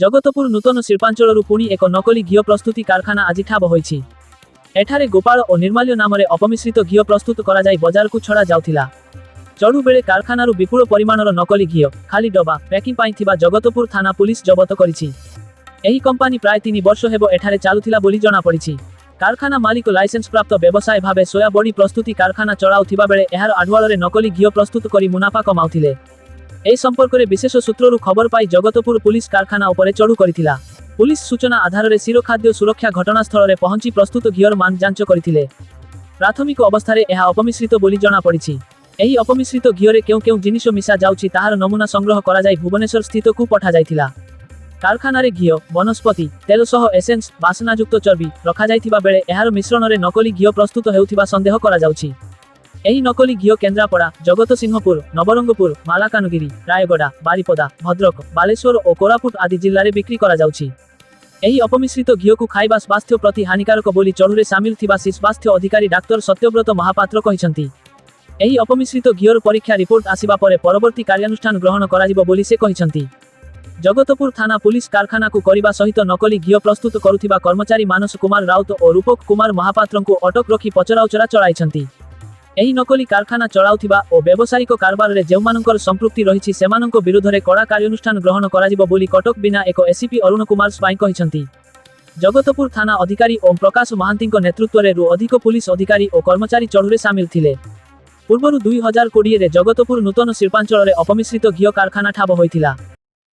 जगतपुर नूतन शिल्पांचलरू पुणी एक नकली घी प्रस्तुति कारखाना आज ठाब होइछि। एठारे गोपाल और निर्माल्य नामरे अपमिश्रित घी प्रस्तुत करा जाय बजार को छड़ा जाउथिला। चढ़ू बेले कारखानारू विपुल परिमाणर नकली घी खाली डबा पैकिंग पाई थिबा जगतपुर थाना पुलिस जबत करिछि। एही कंपनी प्राय 3 वर्ष हेबो एठारे चालुथिला बोली जणा पड़िछि। कारखाना मालिक लाइसेंस प्राप्त व्यवसाय भावे सोया बड़ी प्रस्तुति कारखाना चलाउथिबा बेले एहार आडवाଳରେ नकली घी प्रस्तुत करी मुनाफा कमाउथिले। ए संपर्क में विशेष सूत्ररू खबर पाई जगतपुर पुलिस कारखाना उपरे चढ़ू करिथिला। पुलिस सूचना आधार में सिरो खाद्य सुरक्षा घटनास्थल में पहुंची प्रस्तुत घीर मान जांच करथिले। प्राथमिक अवस्था रे एहा अपमिश्रित बोली जणा पड़िछि। एही अपमिश्रित घीरे केउ केउ जिनिष मिसा जाउछि ताहार नमूना संग्रह करा जाय भुवनेश्वर स्थित को पठा जायथिला। कारखाना रे घी वनस्पति तेल सह एसेंस बासनायुक्त चर्बी रखा जायथिबा बेले एहार मिश्रण रे नकली घी प्रस्तुत हेउथिबा संदेह करा जाउछि। एही नकली घी केन्द्रापड़ा जगतसिंहपुर नवरंगपुर मालाकानगिरी रायगड़ा बारिपदा भद्रक बालेश्वर और कोरापुट आदि जिल्ला रे बिक्री करा जाउछि। एही अपमिश्रित घी को खाइबा स्वास्थ्य प्रति हानिकारक बोली चढ़ूरे सामिल थिबा स्वास्थ्य अधिकारी डाक्टर सत्यव्रत महापात्र कहिसंती। एही अपमिश्रित घीर परीक्षा रिपोर्ट आसिबा परे परवर्ती कार्यानुष्ठान ग्रहण कराजिबो बोली से कहिसंती। जगतपुर थाना पुलिस कारखाना को करिबा सहित नकली घी प्रस्तुत करुथिबा कर्मचारी मानस कुमार राउत और रूपक कुमार महापात्र को अटक रखी पचराउचरा चलाइछंती। एही नकली कारखाना चलाउथिबा और व्यावसायिक कारबार रे जेउमानकर संपृक्ति रहिछि सेमानक विरुद्धरे कड़ा कार्यानुष्ठान ग्रहण कराजिबो बोली कटक बिना एक एसीपी अरुण कुमार स्वाई कहिसंती। जगतपुर थाना अधिकारी ओम प्रकाश महांतीक नेतृत्व रे अधिक पुलिस अधिकारी और कर्मचारी चढ़ूरे सामिल थिले। पूर्वरु 2020 रे जगतपुर नूतन शिल्पांचल रे अपमिश्रित घी कारखाना ठाब होइथिला।